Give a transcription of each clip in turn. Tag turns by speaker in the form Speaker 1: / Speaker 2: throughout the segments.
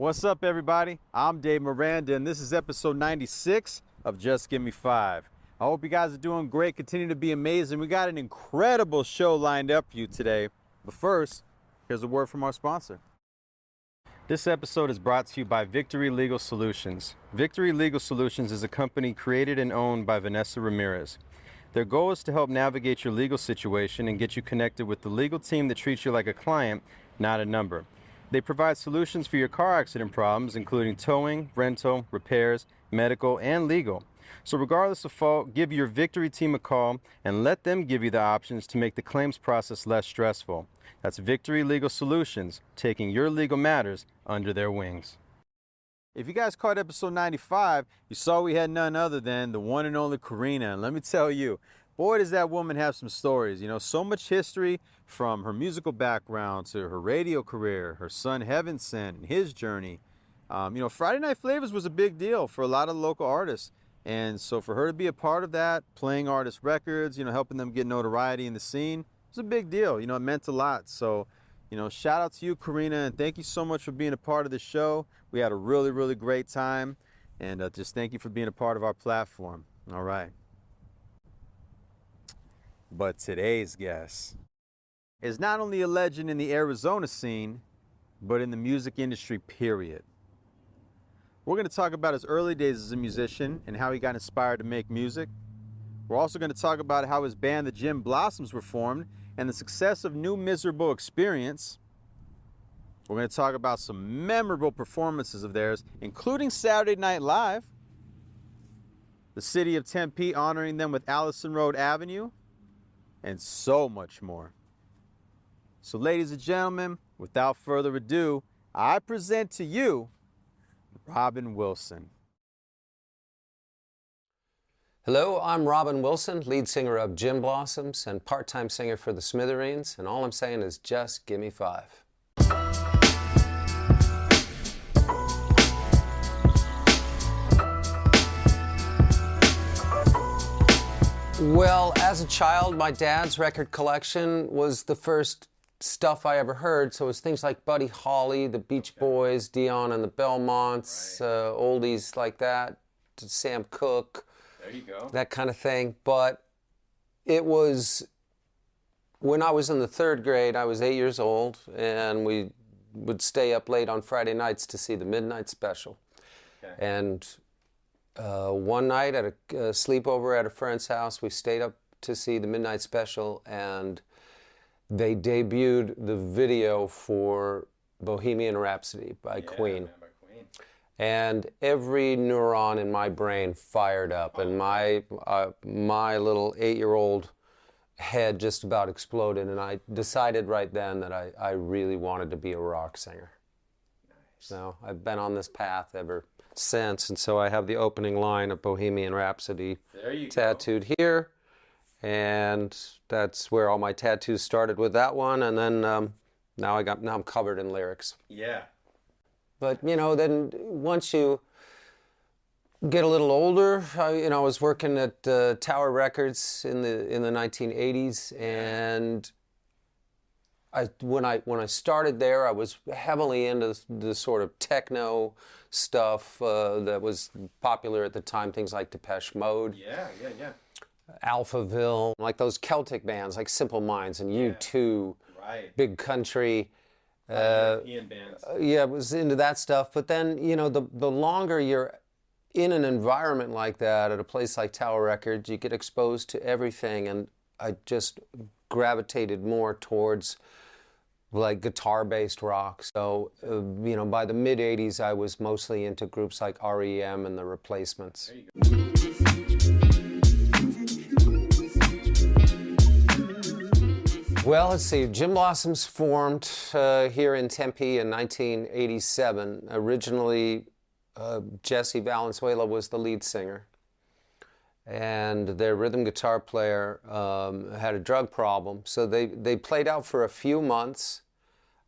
Speaker 1: What's up, everybody? I'm Dave Miranda, and this is episode 96 of Just Give Me 5. I hope you guys are doing great. Continue to be amazing. We got an incredible show lined up for you today. But first, here's a word from our sponsor. This episode is brought to you by Victory Legal Solutions. Victory Legal Solutions is a company created and owned by Vanessa Ramirez. Their goal is to help navigate your legal situation and get you connected with the legal team that treats you like a client, not a number. They provide solutions for your car accident problems, including towing, rental, repairs, medical, and legal. So regardless of fault, give your Victory team a call and let them give you the options to make the claims process less stressful. That's Victory Legal Solutions, taking your legal matters under their wings. If you guys caught episode 95, you saw we had none other than the one and only Karina. And let me tell you, boy, does that woman have some stories. You know, so much history from her musical background to her radio career, her son Heaven Sent and his journey. Friday Night Flavors was a big deal for a lot of local artists. And so for her to be a part of that, playing artist records, helping them get notoriety in the scene, it was a big deal. It meant a lot. So, shout out to you, Karina, and thank you so much for being a part of the show. We had a really, really great time. And just thank you for being a part of our platform. All right. But today's guest is not only a legend in the Arizona scene, but in the music industry, period. We're going to talk about his early days as a musician and how he got inspired to make music. We're also going to talk about how his band, the Gin Blossoms, were formed and the success of New Miserable Experience. We're going to talk about some memorable performances of theirs, including Saturday Night Live, the city of Tempe honoring them with Allison Road Avenue, and so much more. So ladies and gentlemen, without further ado, I present to you Robin Wilson.
Speaker 2: Hello, I'm Robin Wilson, lead singer of Gin Blossoms and part-time singer for the Smithereens, and all I'm saying is just give me 5. Well, as a child, my dad's record collection was the first stuff I ever heard, so it was things like Buddy Holly, the Beach Boys, Dion and the Belmonts, oldies like that, Sam Cooke,
Speaker 1: there you go,
Speaker 2: that kind of thing. But it was when I was in the 3rd grade, I was 8 years old, and we would stay up late on Friday nights to see the Midnight Special.
Speaker 1: Okay.
Speaker 2: And one night at a sleepover at a friend's house, we stayed up to see the Midnight Special, and they debuted the video for Bohemian Rhapsody by Queen.
Speaker 1: Man, by Queen.
Speaker 2: And every neuron in my brain fired up, and my little 8-year-old head just about exploded, and I decided right then that I really wanted to be a rock singer.
Speaker 1: Nice.
Speaker 2: So I've been on this path ever since, and so I have the opening line of Bohemian Rhapsody tattooed here, and that's where all my tattoos started, with that one, and then now I'm covered in lyrics.
Speaker 1: Yeah.
Speaker 2: But then once you get a little older, I was working at Tower Records in the 1980s, and when I started there, I was heavily into the sort of techno stuff that was popular at the time, things like Depeche Mode.
Speaker 1: Yeah.
Speaker 2: Alphaville, like those Celtic bands like Simple Minds and U2,
Speaker 1: Right.
Speaker 2: Big Country.
Speaker 1: European bands.
Speaker 2: Yeah, I was into that stuff. But then, the longer you're in an environment like that, at a place like Tower Records, you get exposed to everything. And I just gravitated more towards like guitar-based rock. So, by the mid-'80s, I was mostly into groups like REM and The Replacements.
Speaker 1: There you go.
Speaker 2: Well, let's see. Gin Blossoms formed here in Tempe in 1987. Originally, Jesse Valenzuela was the lead singer, and their rhythm guitar player had a drug problem. So they played out for a few months.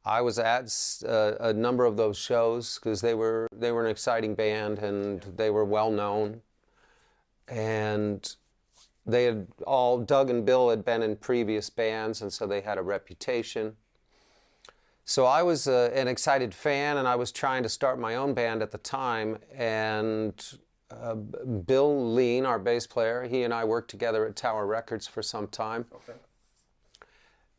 Speaker 2: I was at a number of those shows because they were an exciting band and they were well known. And they had all, Doug and Bill had been in previous bands, and so they had a reputation. So I was an excited fan, and I was trying to start my own band at the time. And Bill Lean, our bass player, he and I worked together at Tower Records for some time.
Speaker 1: Okay.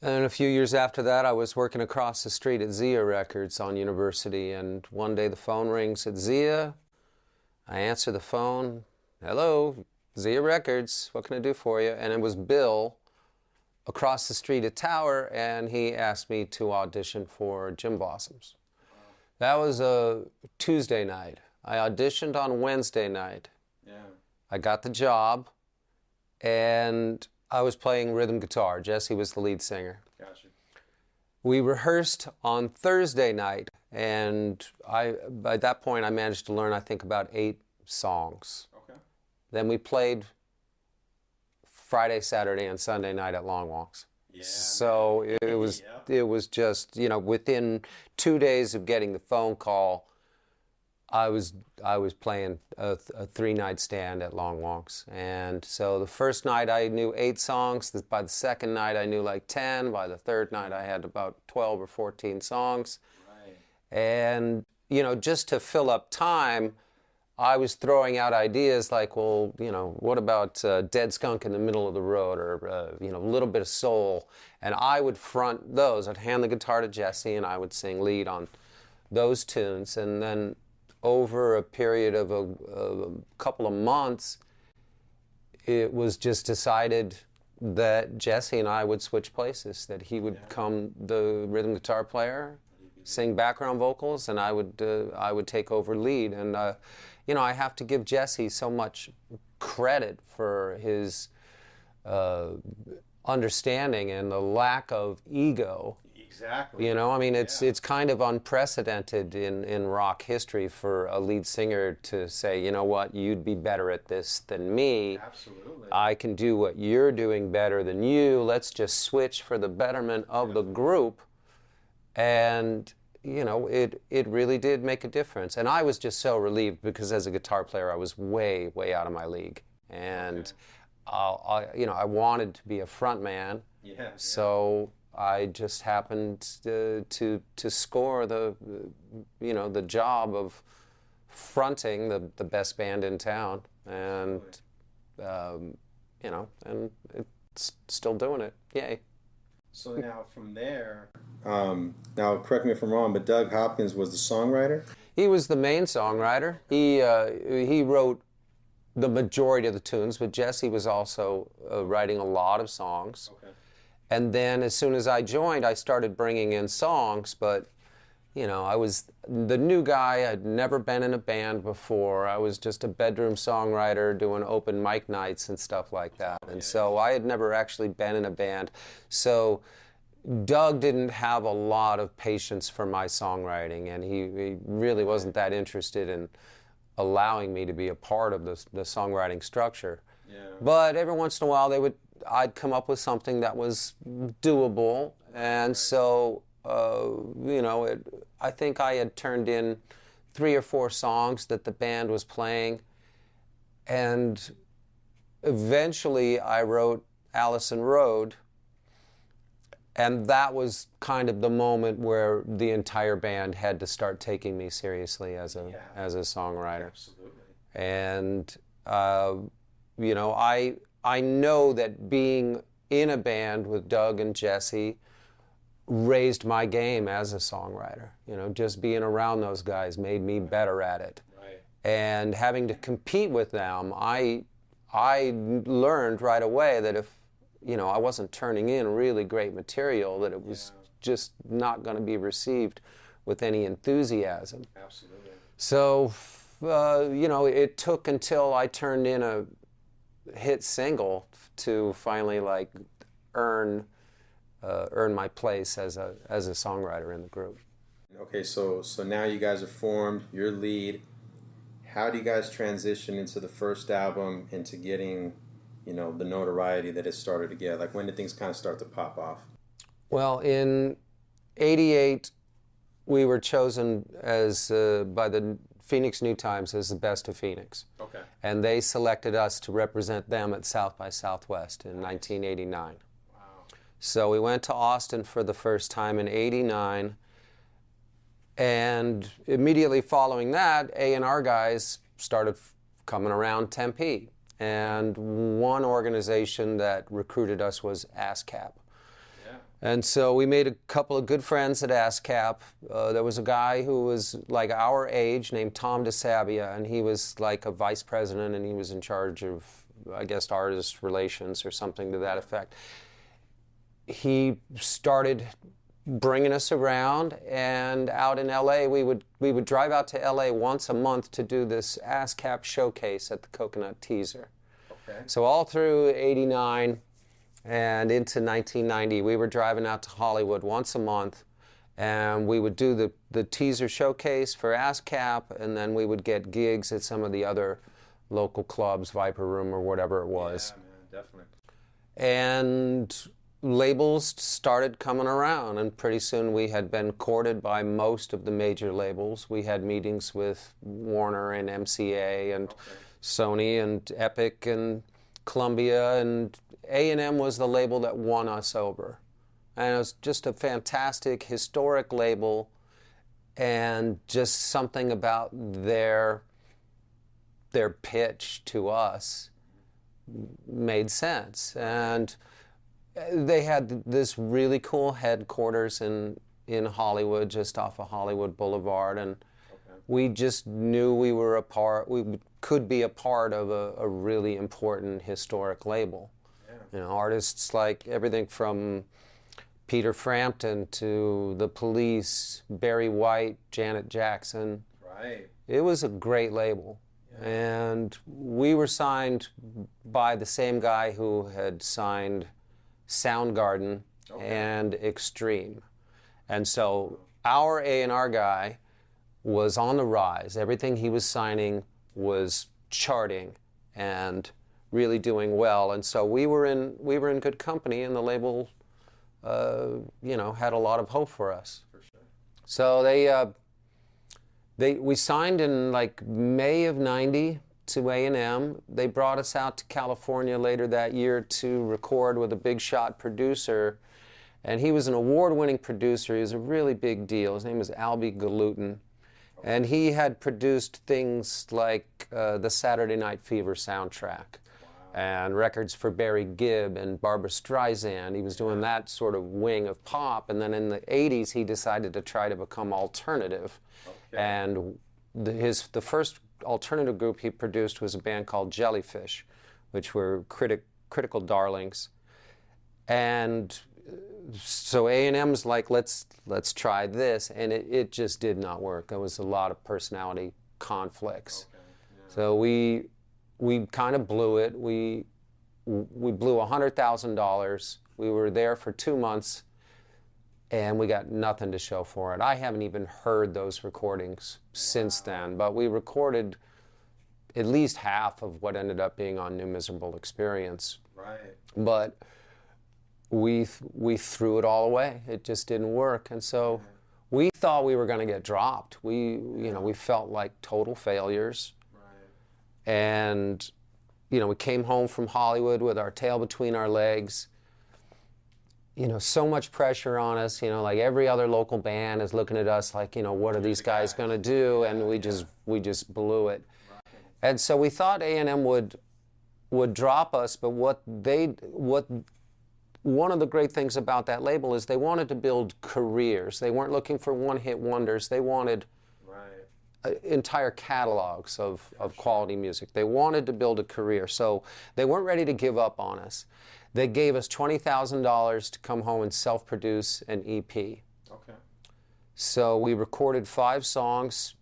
Speaker 2: And a few years after that, I was working across the street at Zia Records on University. And one day the phone rings at Zia. I answer the phone. Hello, Zia Records. What can I do for you? And it was Bill across the street at Tower, and he asked me to audition for Gin Blossoms. That was a Tuesday night. I auditioned on Wednesday night.
Speaker 1: Yeah.
Speaker 2: I got the job, and I was playing rhythm guitar. Jesse was the lead singer.
Speaker 1: Gotcha.
Speaker 2: We rehearsed on Thursday night, and by that point I managed to learn, I think, about 8 songs.
Speaker 1: Okay.
Speaker 2: Then we played Friday, Saturday, and Sunday night at Long Walks.
Speaker 1: Yeah.
Speaker 2: So it was it was just, within 2 days of getting the phone call, I was playing a 3-night stand at Long Walks. And so the first night I knew 8 songs. By the second night I knew like 10. By the third night I had about 12 or 14 songs.
Speaker 1: Right.
Speaker 2: And, just to fill up time, I was throwing out ideas like, well, what about Dead Skunk in the Middle of the Road, or, a little bit of soul. And I would front those. I'd hand the guitar to Jesse, and I would sing lead on those tunes. And then over a period of a couple of months, it was just decided that Jesse and I would switch places, that he would become the rhythm guitar player, sing background vocals, and I would take over lead. And I have to give Jesse so much credit for his understanding and the lack of ego.
Speaker 1: Exactly.
Speaker 2: It's kind of unprecedented in rock history for a lead singer to say, you know what, you'd be better at this than me.
Speaker 1: Absolutely.
Speaker 2: I can do what you're doing better than you. Let's just switch for the betterment of the group. And it really did make a difference. And I was just so relieved, because as a guitar player I was way, way out of my league. And I wanted to be a front man.
Speaker 1: Yeah.
Speaker 2: So I just happened to score the job of fronting the best band in town. And and it's still doing it. Yay.
Speaker 1: So now from there, now correct me if I'm wrong, but Doug Hopkins was the songwriter?
Speaker 2: He was the main songwriter. He wrote the majority of the tunes, but Jesse was also writing a lot of songs.
Speaker 1: Okay.
Speaker 2: And then as soon as I joined, I started bringing in songs, but I was the new guy. I'd never been in a band before. I was just a bedroom songwriter doing open mic nights and stuff like that. And so I had never actually been in a band. So Doug didn't have a lot of patience for my songwriting, and he really wasn't that interested in allowing me to be a part of the songwriting structure.
Speaker 1: Yeah.
Speaker 2: But every once in a while I'd come up with something that was doable. And so I think I had turned in 3 or 4 songs that the band was playing, and eventually I wrote Allison Road, and that was kind of the moment where the entire band had to start taking me seriously as a songwriter.
Speaker 1: Absolutely.
Speaker 2: And I know that being in a band with Doug and Jesse raised my game as a songwriter. Just being around those guys made me better at it.
Speaker 1: Right.
Speaker 2: And having to compete with them, I learned right away that if I wasn't turning in really great material, that it was just not going to be received with any enthusiasm.
Speaker 1: Absolutely.
Speaker 2: So, it took until I turned in a hit single to finally earn my place as a songwriter in the group.
Speaker 1: Okay, so now you guys are formed, you're lead. How do you guys transition into the first album, into getting, the notoriety that it started to get? Like, when did things kind of start to pop off?
Speaker 2: Well, in '88, we were chosen as by the Phoenix New Times as the best of Phoenix.
Speaker 1: Okay.
Speaker 2: And they selected us to represent them at South by Southwest in 1989.
Speaker 1: Wow.
Speaker 2: So we went to Austin for the first time in '89. And immediately following that, A&R guys started coming around Tempe. And one organization that recruited us was ASCAP. And so we made a couple of good friends at ASCAP. There was a guy who was like our age named Tom DeSabia, and he was like a vice president, and he was in charge of, I guess, artist relations or something to that effect. He started bringing us around, and out in LA, we would drive out to LA once a month to do this ASCAP showcase at the Coconut Teaser. Okay. So all through '89, and into 1990, we were driving out to Hollywood once a month, and we would do the teaser showcase for ASCAP, and then we would get gigs at some of the other local clubs, Viper Room or whatever it was.
Speaker 1: Yeah, man, definitely.
Speaker 2: And labels started coming around, and pretty soon we had been courted by most of the major labels. We had meetings with Warner and MCA and Sony and Epic and Columbia, and A&M was the label that won us over. And it was just a fantastic, historic label, and just something about their pitch to us made sense. And they had this really cool headquarters in Hollywood, just off of Hollywood Boulevard, and we just knew we could be a part of a really important historic label. You know, artists like everything from Peter Frampton to The Police, Barry White, Janet Jackson.
Speaker 1: Right.
Speaker 2: It was a great label. Yeah. And we were signed by the same guy who had signed Soundgarden and Extreme. And so our A&R guy was on the rise. Everything he was signing was charting and really doing well, and so we were in good company, and the label, had a lot of hope for us. For sure. So we signed in like May of '90 to A&M. They brought us out to California later that year to record with a big shot producer, and he was an award-winning producer. He was a really big deal. His name was Albie Galutin. And he had produced things like the Saturday Night Fever soundtrack. And records for Barry Gibb and Barbra Streisand. He was doing that sort of wing of pop, and then in the '80s he decided to try to become alternative. Okay. And the first alternative group he produced was a band called Jellyfish, which were critical darlings. And so A&M's like, let's try this, and it just did not work. There was a lot of personality conflicts. Okay. Yeah. So we kind of blew it. We blew $100,000. We were there for 2 months, and we got nothing to show for it. I haven't even heard those recordings since then, but we recorded at least half of what ended up being on New Miserable Experience. Right. But we threw it all away. It just didn't work, and so we thought we were going to get dropped. We felt like total failures. And, we came home from Hollywood with our tail between our legs. So much pressure on us. Like every other local band is looking at us like, what are these guys going to do? And we just blew it. And so we thought A&M would drop us, but one of the great things about that label is they wanted to build careers. They weren't looking for one-hit wonders. They wanted entire catalogs of quality music. They wanted to build a career, so they weren't ready to give up on us. They gave us $20,000 to come home and self-produce an EP. Okay. So we recorded 5 songs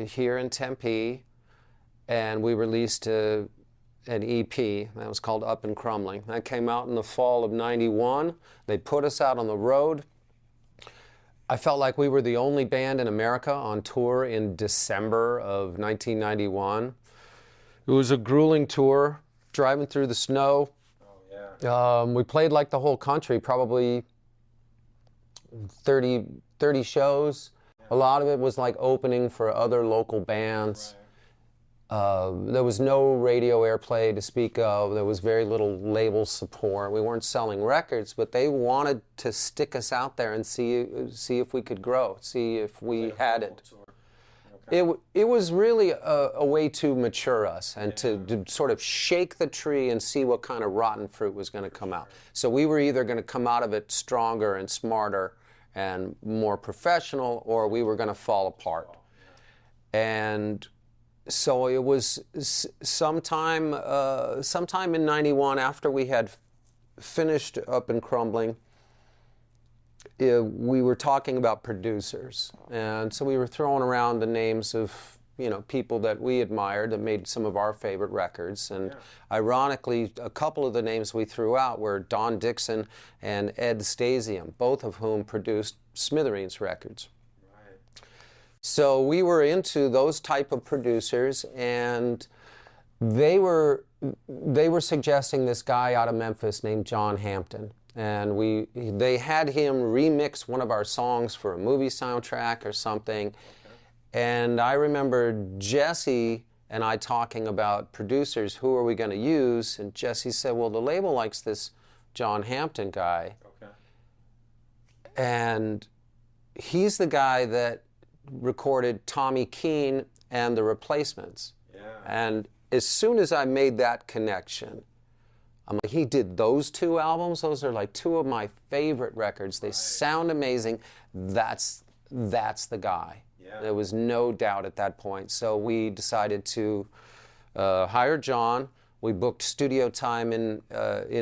Speaker 2: here in Tempe, and we released an EP that was called Up and Crumbling. That came out in the fall of '91. They put us out on the road. I felt like we were the only band in America on tour in December of 1991. It was a grueling tour, driving through the snow. Oh, yeah. We played like the whole country, probably 30 shows. Yeah. A lot of it was like opening for other local bands. There was no radio airplay to speak of. There was very little label support. We weren't selling records, but they wanted to stick us out there and see if we could grow, see if we had it. It was really a way to mature us and to sort of shake the tree and see what kind of rotten fruit was going to come out. So we were either going to come out of it stronger and smarter and more professional, or we were going to fall apart. And so it was sometime in '91, after we had finished Up and Crumbling, we were talking about producers, and so we were throwing around the names of, you know, people that we admired that made some of our favorite records. And ironically, a couple of the names we threw out were Don Dixon and Ed Stasium, both of whom produced Smithereens records. So we were into those type of producers, and they were suggesting this guy out of Memphis named John Hampton. And they had him remix one of our songs for a movie soundtrack or something. And I remember Jesse and I talking about producers, who are we going to use? And Jesse said, well, the label likes this John Hampton guy. And he's the guy that recorded Tommy Keene and The Replacements. And as soon as I made that connection, I'm like, he did those two albums. Those are like two of my favorite records. They sound amazing. That's the guy. There was no doubt at that point. So we decided to hire John. We booked studio time in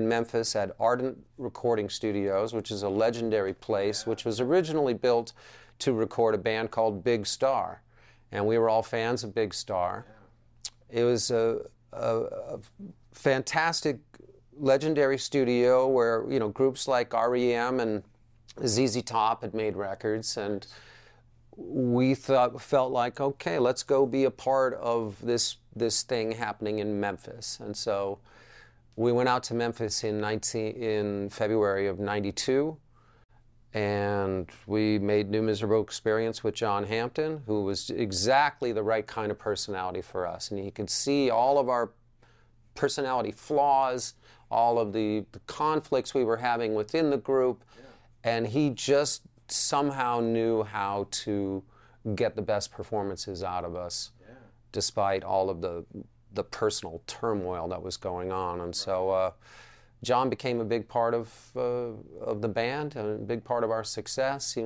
Speaker 2: Memphis at Ardent Recording Studios, which is a legendary place, which was originally built to record a band called Big Star. And we were all fans of Big Star. It was a fantastic, legendary studio where, you know, groups like REM and ZZ Top had made records, and we felt like, okay, let's go be a part of this thing happening in Memphis. And so we went out to Memphis in February of '92, and we made New Miserable Experience with John Hampton, who was exactly the right kind of personality for us, and he could see all of our personality flaws, all of the conflicts we were having within the group, and he just somehow knew how to get the best performances out of us, despite all of the personal turmoil that was going on. And so John became a big part of the band and a big part of our success. He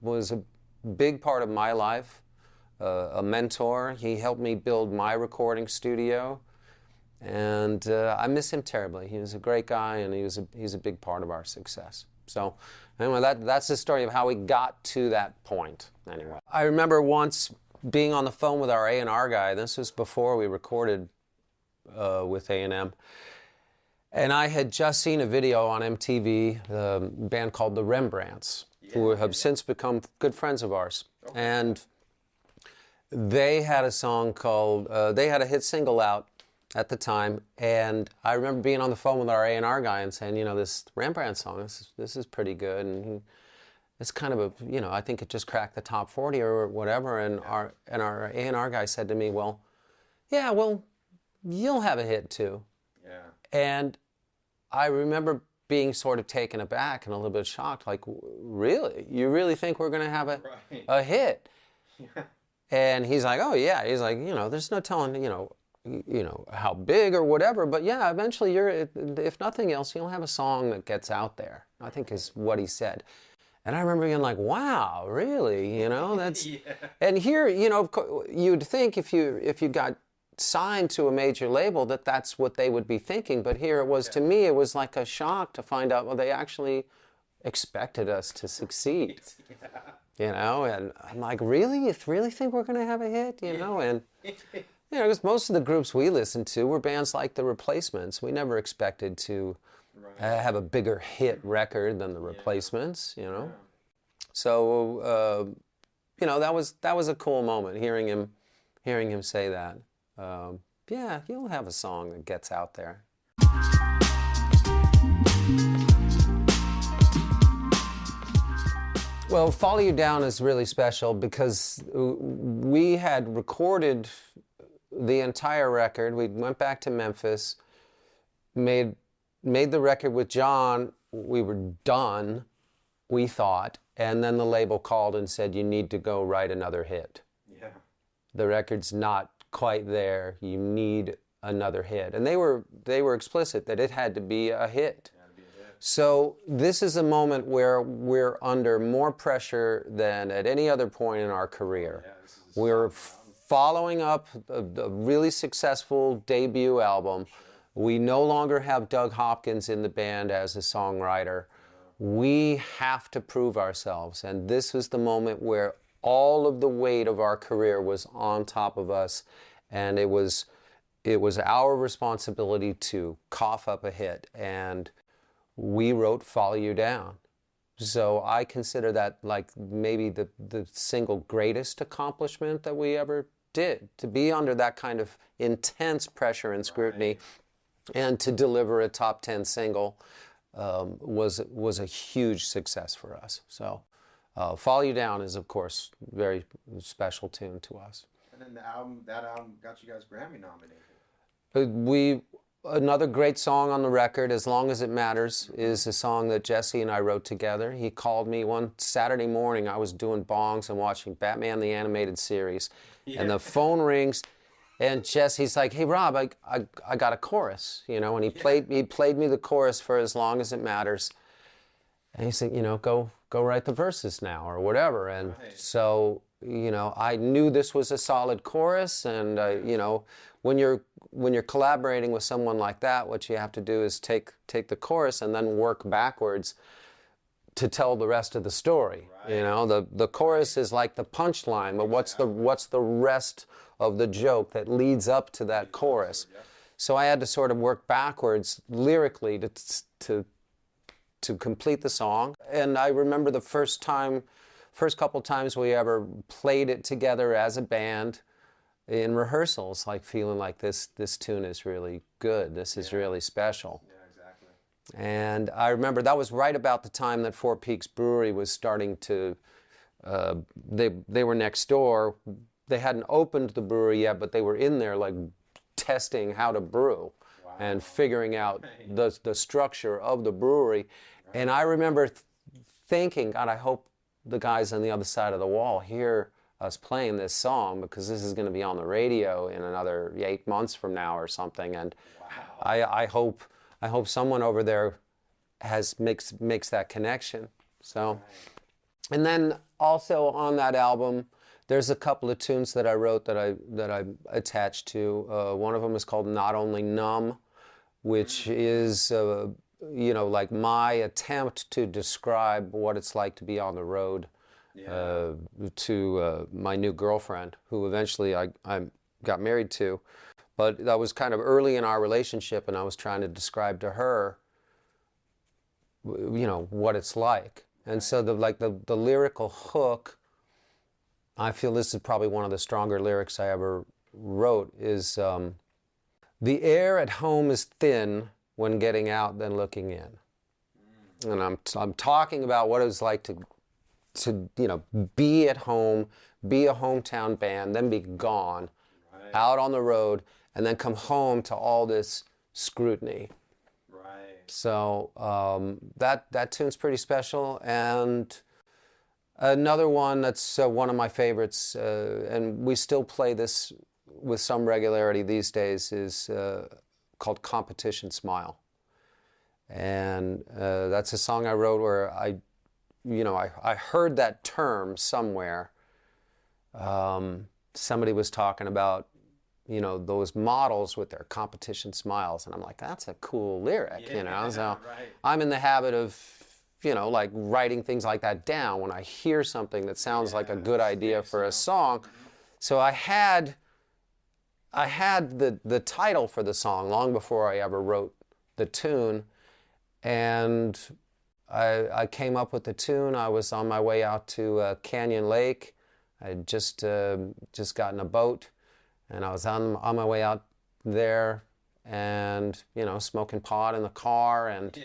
Speaker 2: was a big part of my life, a mentor. He helped me build my recording studio. And I miss him terribly. He was a great guy, and he's a big part of our success. So anyway, that's the story of how we got to that point. Anyway, I remember once being on the phone with our A&R guy. This was before we recorded with A&M. And I had just seen a video on MTV, a band called the Rembrandts, who have since become good friends of ours. And they had a song called, they had a hit single out at the time, and I remember being on the phone with our A&R guy and saying, you know, this Rembrandt song, this is pretty good, and it's kind of a, you know, I think it just cracked the top 40 or whatever, and our A&R guy said to me, well, yeah, well, you'll have a hit too. And I remember being sort of taken aback and a little bit shocked, like, really? You really think we're going to have a hit? And he's like, oh yeah. He's like, you know, there's no telling, you know, how big or whatever, but yeah, eventually if nothing else, you'll have a song that gets out there, I think is what he said. And I remember being like, wow, really? You know, that's, and here, you know, you'd think if you got signed to a major label that that's what they would be thinking, but here it was, to me, it was like a shock to find out, well, they actually expected us to succeed. You know, and I'm like, really? You really think we're going to have a hit? You know, and you know, because most of the groups we listened to were bands like The Replacements. We never expected to have a bigger hit record than The Replacements, you know. So, you know, that was a cool moment, hearing him say that. Yeah, you'll have a song that gets out there. Well, Follow You Down is really special because we had recorded the entire record. We went back to Memphis, made the record with John. We were done, we thought, and then the label called and said, you need to go write another hit.
Speaker 1: Yeah.
Speaker 2: The record's not quite there. You need another hit. And they were explicit that it had to be a hit. So this is a moment where we're under more pressure than at any other point in our career. We're following up a really successful debut album. We no longer have Doug Hopkins in the band as a songwriter. We have to prove ourselves. And this was the moment where all of the weight of our career was on top of us. And it was our responsibility to cough up a hit. And we wrote Follow You Down. So I consider that like maybe the single greatest accomplishment that we ever did. To be under that kind of intense pressure and scrutiny and to deliver a top 10 single was a huge success for us. So Follow You Down is, of course, a very special tune to us.
Speaker 1: And then that album got you guys Grammy nominated.
Speaker 2: Another great song on the record, As Long As It Matters, is a song that Jesse and I wrote together. He called me one Saturday morning. I was doing bongs and watching Batman the Animated Series. Yeah. And the phone rings, and Jesse's like, hey, Rob, I got a chorus, you know, and he played me the chorus for As Long As It Matters. And he said, you know, go write the verses now or whatever. And so, you know, I knew this was a solid chorus, and, you know, when you're collaborating with someone like that, what you have to do is take the chorus and then work backwards to tell the rest of the story. Right. You know, the chorus is like the punchline, but what's the rest of the joke that leads up to that chorus? So I had to sort of work backwards lyrically to complete the song. And I remember the first couple times we ever played it together as a band in rehearsals, like feeling like this tune is really good. This is really special.
Speaker 1: Yeah, exactly.
Speaker 2: And I remember that was right about the time that Four Peaks Brewery was starting to, they were next door. They hadn't opened the brewery yet, but they were in there like testing how to brew and figuring out the structure of the brewery. Right. And I remember thinking, God, I hope the guys on the other side of the wall hear us playing this song, because this is going to be on the radio in another 8 months from now or something. And I hope someone over there makes that connection. So, and then also on that album, there's a couple of tunes that I wrote that I attached to. One of them is called Not Only Numb, which is you know, like my attempt to describe what it's like to be on the road. Yeah. To my new girlfriend, who eventually I got married to. But that was kind of early in our relationship, and I was trying to describe to her, you know, what it's like. And so the lyrical hook, I feel this is probably one of the stronger lyrics I ever wrote, is the air at home is thin when getting out than looking in. And I'm talking about what it was like to you know, be at home, be a hometown band, then be gone, out on the road, and then come home to all this scrutiny.
Speaker 1: Right.
Speaker 2: So that tune's pretty special. And another one that's one of my favorites, and we still play this with some regularity these days, is called Competition Smile. And that's a song I wrote where I heard that term somewhere. Somebody was talking about, you know, those models with their competition smiles. And I'm like, that's a cool lyric, you know? So I'm in the habit of, you know, like writing things like that down when I hear something that sounds like a good idea for a song. So I had the title for the song long before I ever wrote the tune. And I came up with the tune. I was on my way out to Canyon Lake. I had just gotten a boat, and I was on my way out there, and, you know, smoking pot in the car, and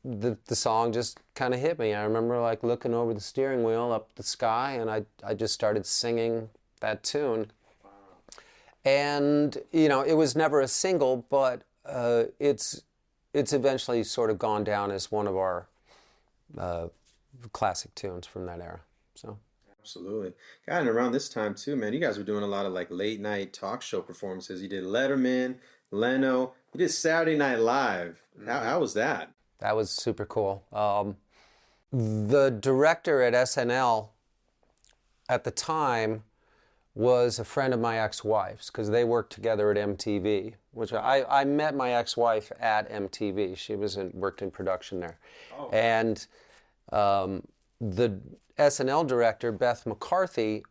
Speaker 2: the song just kind of hit me. I remember like looking over the steering wheel up the sky, and I just started singing that tune. And, it was never a single, but it's eventually sort of gone down as one of our classic tunes from that era. So.
Speaker 1: Absolutely. God, and around this time too, man, you guys were doing a lot of like late night talk show performances. You did Letterman, Leno, you did Saturday Night Live. How was that?
Speaker 2: That was super cool. The director at SNL at the time was a friend of my ex-wife's because they worked together at MTV, which I met my ex-wife at MTV. She worked in production there. Oh. And the SNL director, Beth McCarthy,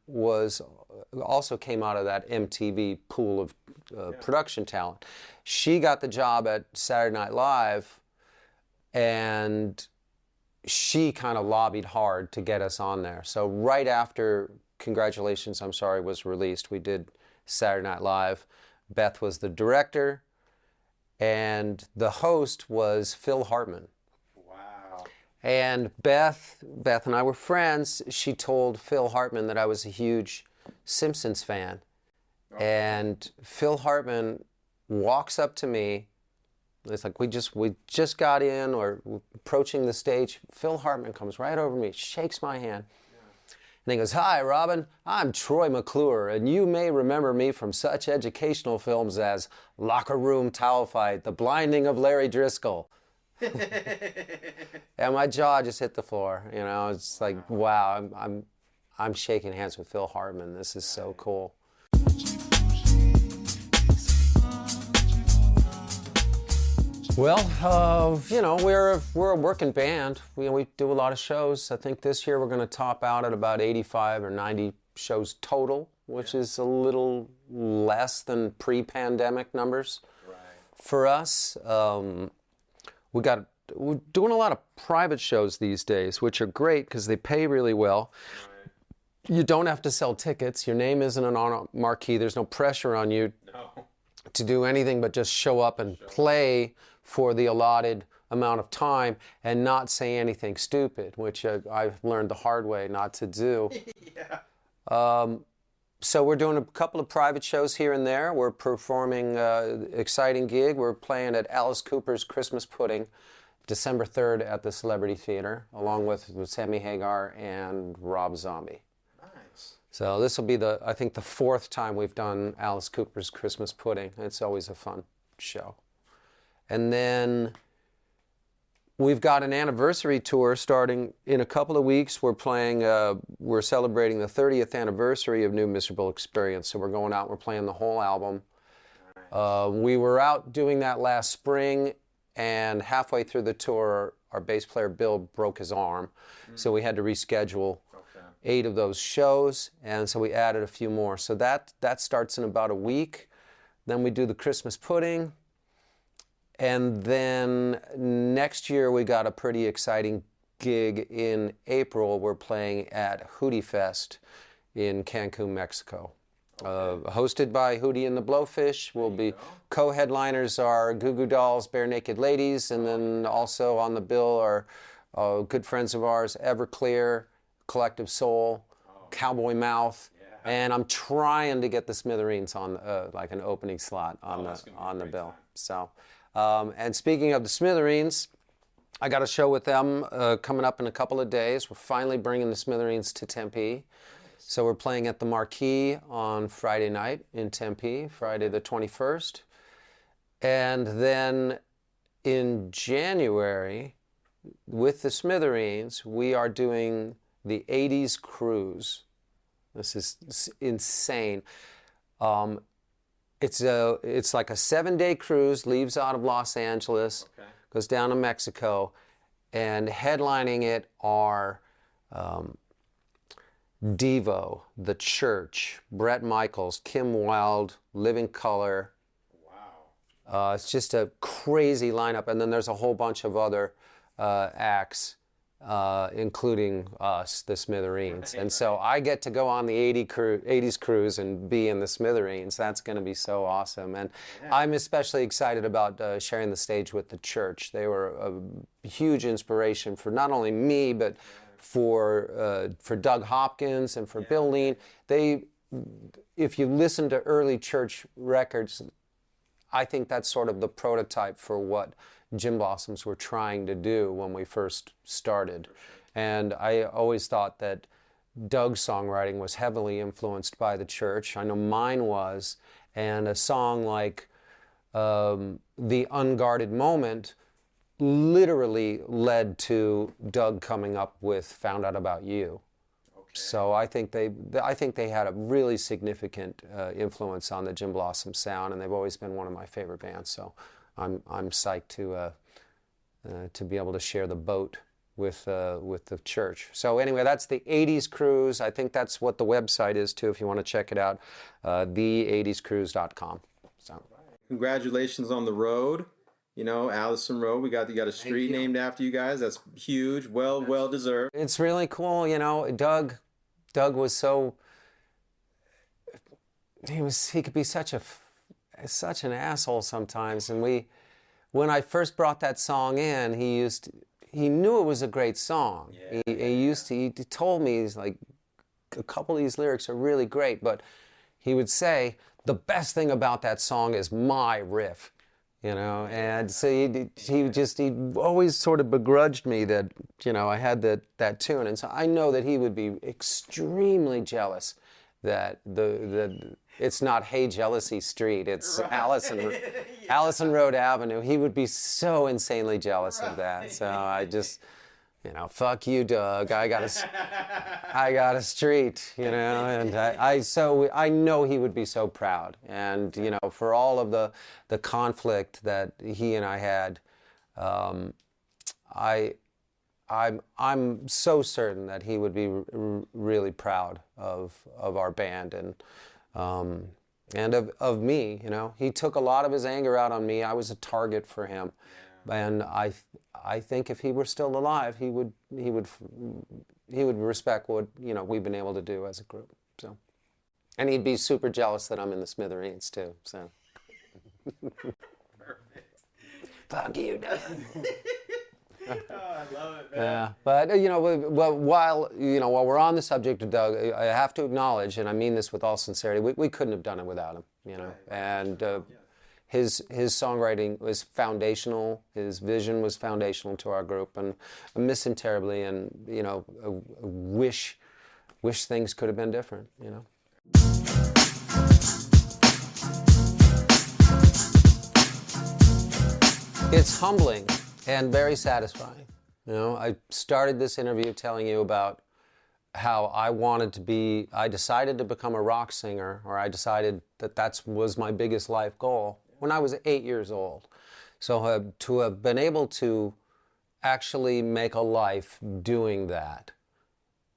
Speaker 2: also came out of that MTV pool of production talent. She got the job at Saturday Night Live, and she kind of lobbied hard to get us on there. So right after Congratulations, I'm Sorry was released, we did Saturday Night Live. Beth was the director, and the host was Phil Hartman.
Speaker 1: Wow.
Speaker 2: And Beth and I were friends. She told Phil Hartman that I was a huge Simpsons fan. Oh. And Phil Hartman walks up to me. It's like we just got in or approaching the stage. Phil Hartman comes right over to me, shakes my hand. And he goes, "Hi, Robin, I'm Troy McClure, and you may remember me from such educational films as Locker Room Towel Fight, The Blinding of Larry Driscoll." And my jaw just hit the floor. It's like, wow, I'm shaking hands with Phil Hartman. This is so cool. Well, we're a working band. We do a lot of shows. I think this year we're going to top out at about 85 or 90 shows total, which is a little less than pre-pandemic numbers. Right. For us. We're doing a lot of private shows these days, which are great because they pay really well. Right. You don't have to sell tickets. Your name isn't on a marquee. There's no pressure on you to do anything but just show up and play for the allotted amount of time and not say anything stupid, which I've learned the hard way not to do. Yeah. So we're doing a couple of private shows here and there. We're performing an exciting gig. We're playing at Alice Cooper's Christmas Pudding, December 3rd at the Celebrity Theater, along with Sammy Hagar and Rob Zombie. Nice. So this will be I think the fourth time we've done Alice Cooper's Christmas Pudding. It's always a fun show. And then we've got an anniversary tour starting in a couple of weeks. We're celebrating the 30th anniversary of New Miserable Experience. So we're going out, we're playing the whole album. Nice. We were out doing that last spring, and halfway through the tour, our bass player Bill broke his arm. So we had to reschedule 8 of those shows, and so we added a few more. So that starts in about a week. Then we do the Christmas Pudding. And then next year we got a pretty exciting gig in April. We're playing at Hootie Fest in Cancun, Mexico. Okay. Hosted by Hootie and the Blowfish. We'll be co-headliners are Goo Goo Dolls, Bare Naked Ladies, and then also on the bill are good friends of ours, Everclear, Collective Soul, Cowboy Mouth. And I'm trying to get the Smithereens on like an opening slot on the bill. Time. So. And speaking of the Smithereens, I got a show with them coming up in a couple of days. We're finally bringing the Smithereens to Tempe. So we're playing at the Marquee on Friday night in Tempe, Friday the 21st. And then in January, with the Smithereens, we are doing the 80s Cruise. This is insane. It's like a 7-day cruise, leaves out of Los Angeles, goes down to Mexico, and headlining it are Devo, The Church, Bret Michaels, Kim Wilde, Living Colour. Wow. It's just a crazy lineup, and then there's a whole bunch of other acts, including us, the Smithereens. And so I get to go on the 80s cruise and be in the Smithereens. That's going to be so awesome. And I'm especially excited about sharing the stage with The Church. They were a huge inspiration for not only me, but for Doug Hopkins and for Bill Lean. They if you listen to early church records, I think that's sort of the prototype for what Gin Blossoms were trying to do when we first started. And I always thought that Doug's songwriting was heavily influenced by the church. I know mine was. And a song like The Unguarded Moment literally led to Doug coming up with Found Out About You. So I think they had a really significant influence on the Gin Blossom sound, and they've always been one of my favorite bands. So I'm psyched to be able to share the boat with the church. So anyway, that's the 80s Cruise. I think that's what the website is too, if you want to check it out, the80scruise.com. So
Speaker 1: Congratulations on the road. You know, Allison Road. You got a street named after you guys. That's huge. Well deserved.
Speaker 2: it's really cool. You know, Doug was so, he could be such an asshole sometimes. And when I first brought that song in, he knew it was a great song. Yeah. He told me, he's like, a couple of these lyrics are really great, but he would say, the best thing about that song is my riff. You know, and so he always sort of begrudged me that, you know, I had that tune. And so I know that he would be extremely jealous that it's not Hey Jealousy Street, it's right. Allison Road Avenue. He would be so insanely jealous of that. So I just, you know, fuck you, Doug. I got a street, you know, and I know he would be so proud. And, you know, for all of the conflict that he and I had, I'm so certain that he would be really proud of our band and of me. You know, he took a lot of his anger out on me. I was a target for him, and I think if he were still alive, he would respect what, you know, we've been able to do as a group. So, and he'd be super jealous that I'm in the Smithereens too. So, perfect. Fuck you, Doug.
Speaker 1: Oh, I love it, man.
Speaker 2: Yeah, but you know, while we're on the subject of Doug, I have to acknowledge, and I mean this with all sincerity, we couldn't have done it without him. You know, and. His songwriting was foundational. His vision was foundational to our group, and I miss him terribly. And you know, I wish things could have been different. You know. It's humbling and very satisfying. You know, I started this interview telling you about how I decided to become a rock singer, or I decided that was my biggest life goal when I was 8 years old. So to have been able to actually make a life doing that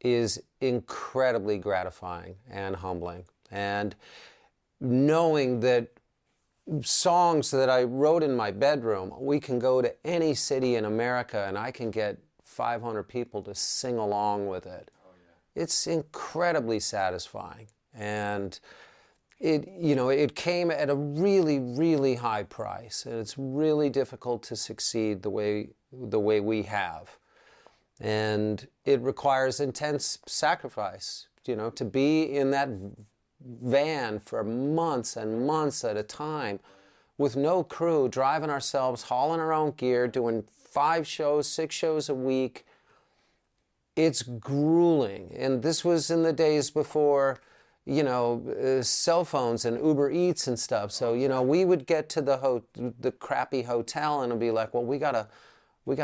Speaker 2: is incredibly gratifying and humbling. And knowing that songs that I wrote in my bedroom, we can go to any city in America and I can get 500 people to sing along with it. Oh, yeah. It's incredibly satisfying. And it came at a really, really high price, and it's really difficult to succeed the way we have. And it requires intense sacrifice, you know, to be in that van for months and months at a time with no crew, driving ourselves, hauling our own gear, doing 5 shows, 6 shows a week. It's grueling. And this was in the days before, you know, cell phones and Uber Eats and stuff. So, you know, we would get to the crappy hotel and it'd be like, well, we gotta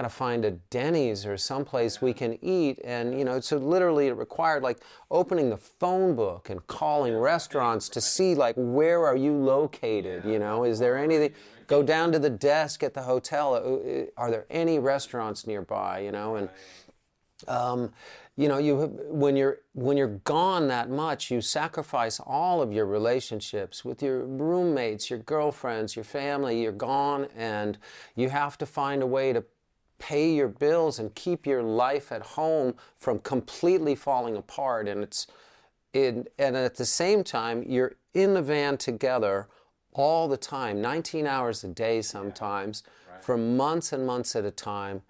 Speaker 2: find a Denny's or someplace we can eat. And, you know, so literally it required like opening the phone book and calling restaurants to see like, where are you located? You know, is there anything? Go down to the desk at the hotel. Are there any restaurants nearby? You know, and you know, when you're gone that much, you sacrifice all of your relationships with your roommates, your girlfriends, your family. You're gone, and you have to find a way to pay your bills and keep your life at home from completely falling apart. And and at the same time, you're in the van together all the time, 19 hours a day sometimes, for months and months at a time.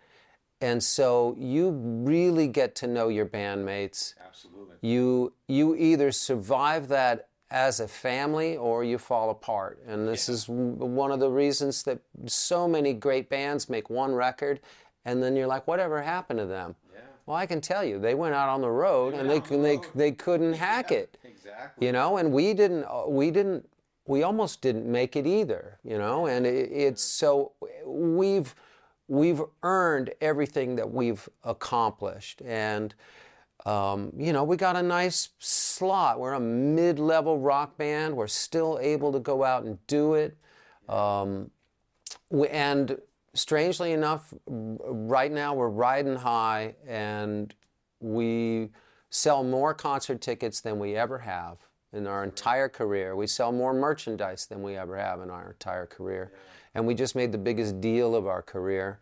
Speaker 2: And so you really get to know your bandmates.
Speaker 1: Absolutely.
Speaker 2: You either survive that as a family or you fall apart. And this is one of the reasons that so many great bands make one record and then you're like, whatever happened to them? Yeah. Well, I can tell you, they went out on the road and they couldn't hack it.
Speaker 1: Exactly.
Speaker 2: You know, and we almost didn't make it either, you know, and it's so we've earned everything that we've accomplished. And, you know, we got a nice slot. We're a mid-level rock band. We're still able to go out and do it. And strangely enough, right now we're riding high and we sell more concert tickets than we ever have in our entire career. We sell more merchandise than we ever have in our entire career. And we just made the biggest deal of our career.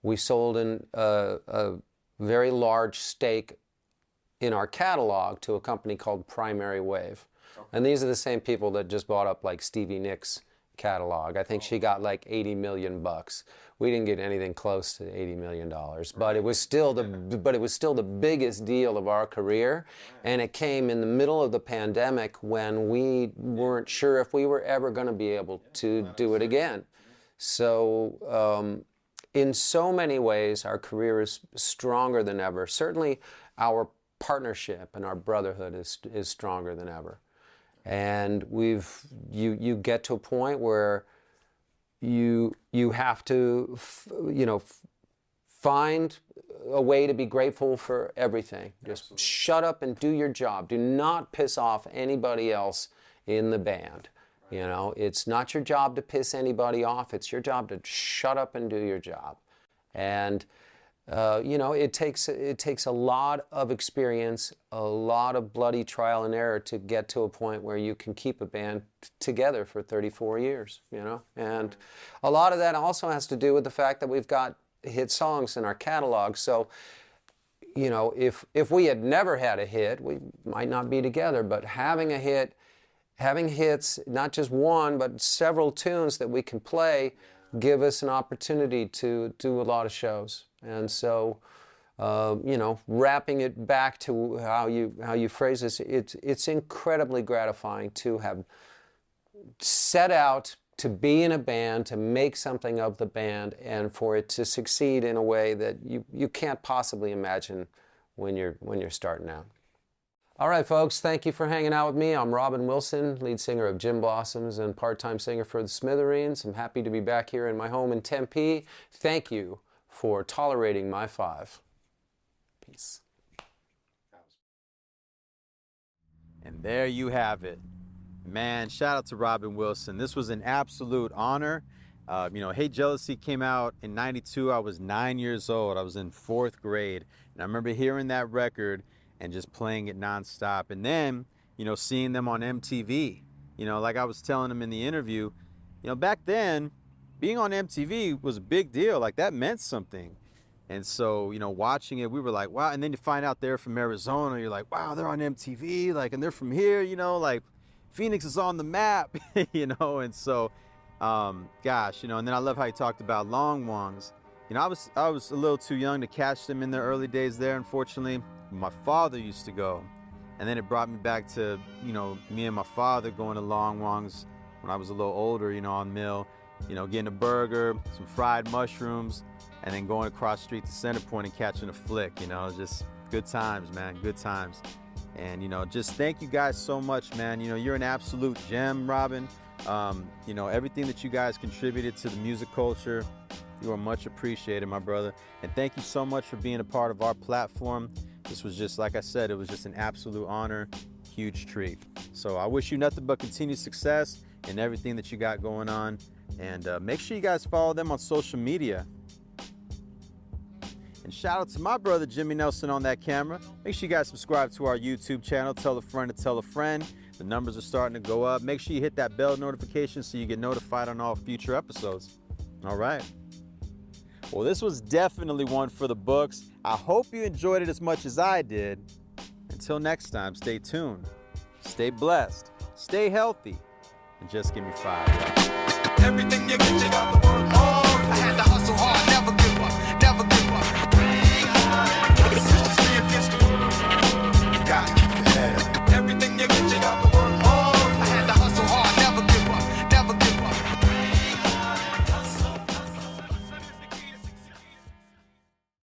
Speaker 2: We sold a very large stake in our catalog to a company called Primary Wave. And these are the same people that just bought up like Stevie Nicks' catalog. I think she got like $80 million. We didn't get anything close to $80 million, but it was still the biggest deal of our career. And it came in the middle of the pandemic when we weren't sure if we were ever going to be able to do it again. So in so many ways, our career is stronger than ever. Certainly our partnership and our brotherhood is stronger than ever. And you get to a point where you have to find a way to be grateful for everything. Just Absolutely. Shut up and do your job. Do not piss off anybody else in the band. You know, it's not your job to piss anybody off. It's your job to shut up and do your job. And you know, it takes a lot of experience, a lot of bloody trial and error to get to a point where you can keep a band together for 34 years, you know. And a lot of that also has to do with the fact that we've got hit songs in our catalog. So, you know, if we had never had a hit, we might not be together, but having a hit, having hits, not just one, but several tunes that we can play, give us an opportunity to do a lot of shows. And so, you know, wrapping it back to how you phrase this, it's incredibly gratifying to have set out to be in a band, to make something of the band, and for it to succeed in a way that you can't possibly imagine when you're starting out. All right, folks, thank you for hanging out with me. I'm Robin Wilson, lead singer of Gin Blossoms and part-time singer for the Smithereens. I'm happy to be back here in my home in Tempe. Thank you for tolerating my 5. Peace.
Speaker 1: And there you have it. Man, shout out to Robin Wilson. This was an absolute honor. You know, Hate Jealousy came out in '92. I was 9 years old. I was in 4th grade. And I remember hearing that record and just playing it nonstop. And then, you know, seeing them on MTV. You know, like I was telling them in the interview, you know, back then, being on MTV was a big deal. Like, that meant something. And so, you know, watching it, we were like, wow. And then you find out they're from Arizona. You're like, wow, they're on MTV. Like, and they're from here, you know, like Phoenix is on the map, you know. And so, gosh, you know, and then I love how you talked about Long Wongs. You know, I was a little too young to catch them in their early days there, unfortunately. My father used to go. And then it brought me back to, you know, me and my father going to Long Wongs when I was a little older, you know, on Mill. You know, getting a burger, some fried mushrooms, and then going across the street to Centerpoint and catching a flick, you know, just good times, man, good times. And, you know, just thank you guys so much, man. You know, you're an absolute gem, Robin. You know, everything that you guys contributed to the music culture, you are much appreciated, my brother. And thank you so much for being a part of our platform. This was just, like I said, it was just an absolute honor, huge treat. So I wish you nothing but continued success in everything that you got going on. And make sure you guys follow them on social media. And shout out to my brother Jimmy Nelson on that camera. Make sure you guys subscribe to our YouTube channel. Tell a friend to tell a friend. The numbers are starting to go up. Make sure you hit that bell notification so you get notified on all future episodes. All right. Well, this was definitely one for the books. I hope you enjoyed it as much as I did. Until next time, stay tuned, stay blessed, stay healthy, and just give me 5.
Speaker 3: Everything you get, you got to work hard. I had to hustle.